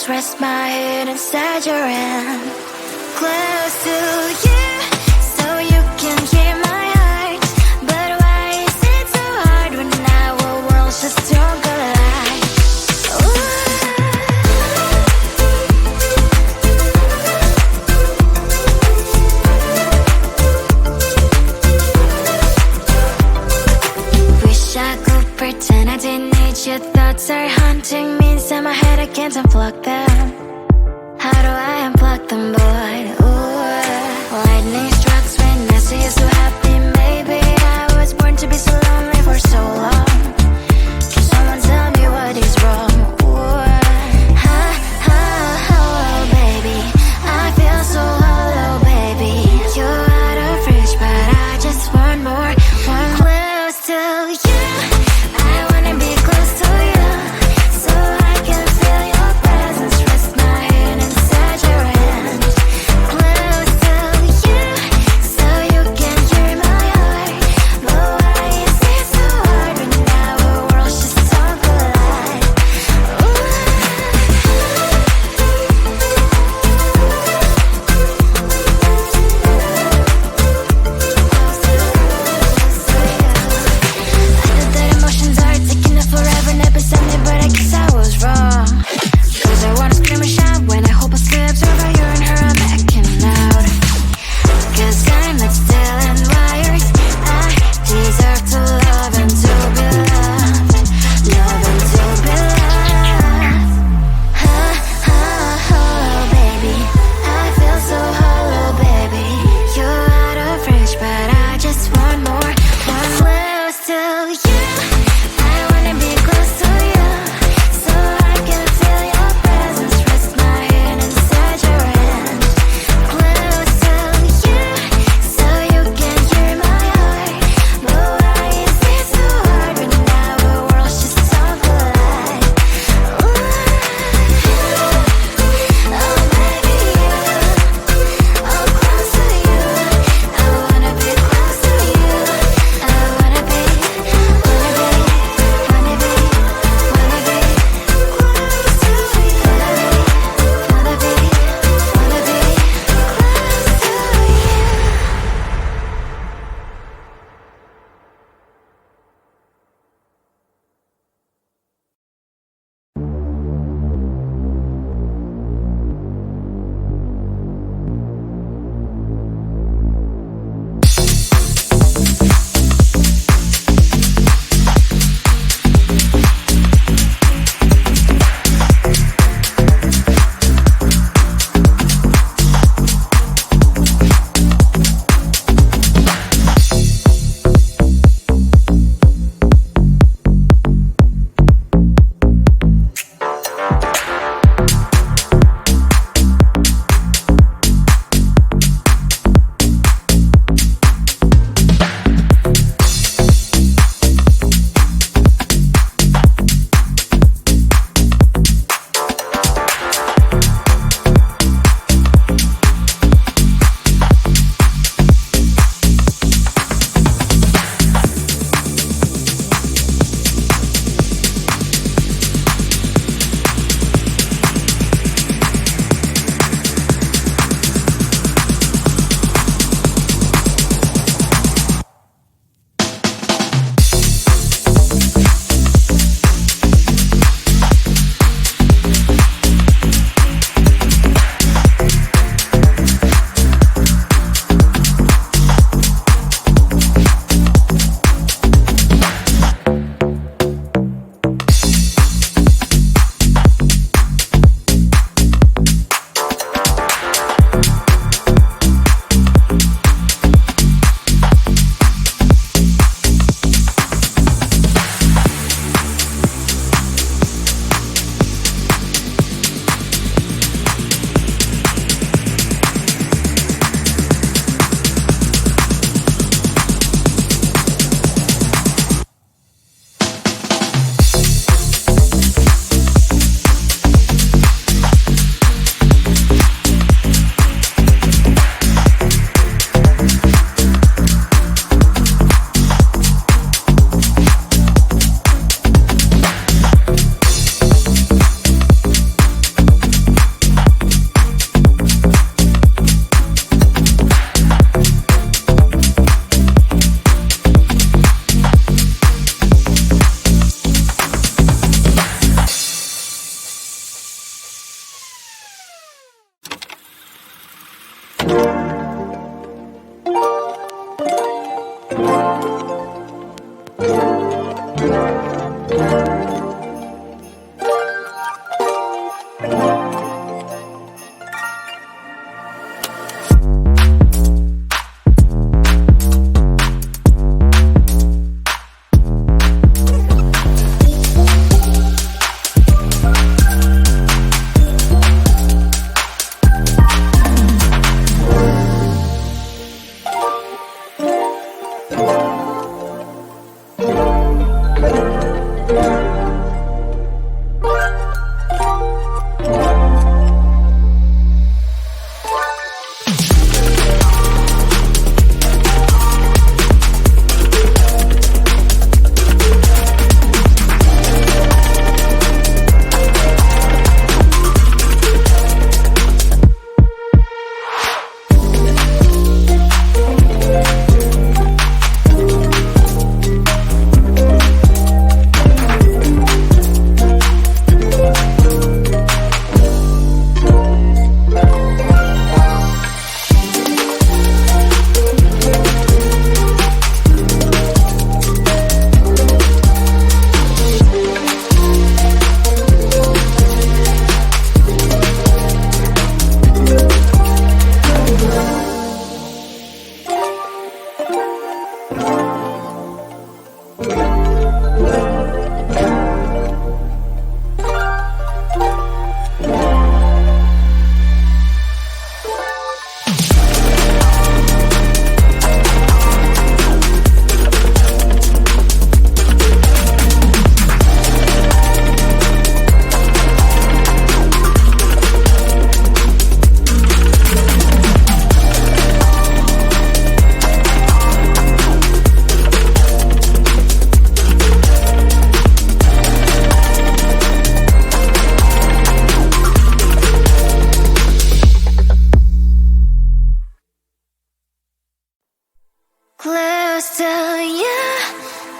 presence, rest my head inside your hand. Close to you, so you can hear my heart. But why is it so hard when our worlds just don't collide? Wish I could pretend I didn't need your thoughts are haunting me inside my head. I can't unplug them. How do I unplug them, boy? Ooh, lightning strikes when I see you so happy. Maybe I was born to be so lonely for so long. Can someone tell me what is wrong? Ooh, oh, baby, I feel so hollow, baby. You're out of reach, but I just want more, one close to you. I wanna be close to you, so I can feel your presence, rest my head inside your hand. Close to you,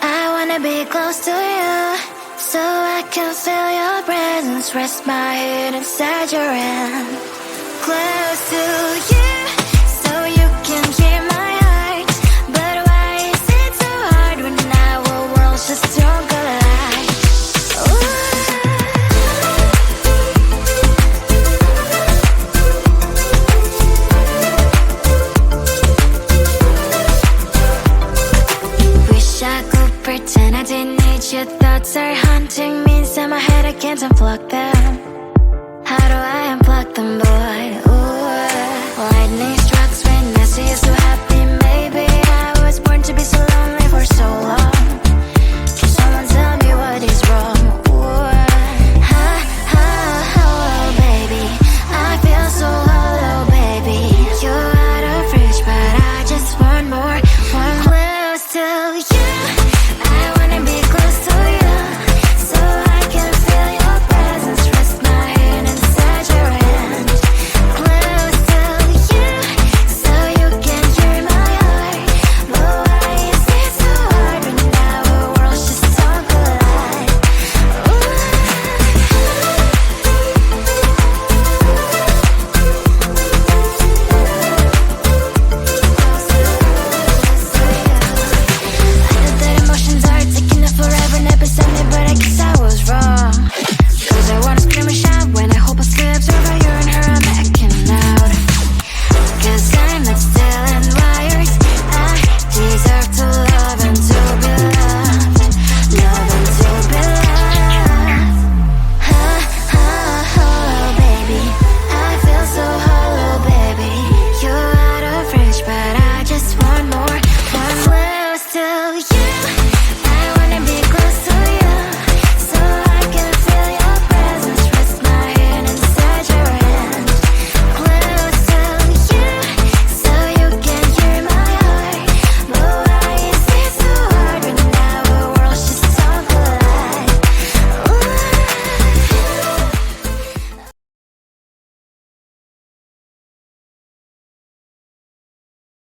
I wanna be close to you, so I can feel your presence, rest my head inside your hand. Close to you, so you can hear my heart, but why is it so hard when our worlds just don't collide? I could pretend I didn't need your thoughts are haunting me inside my head, I can't unplug them.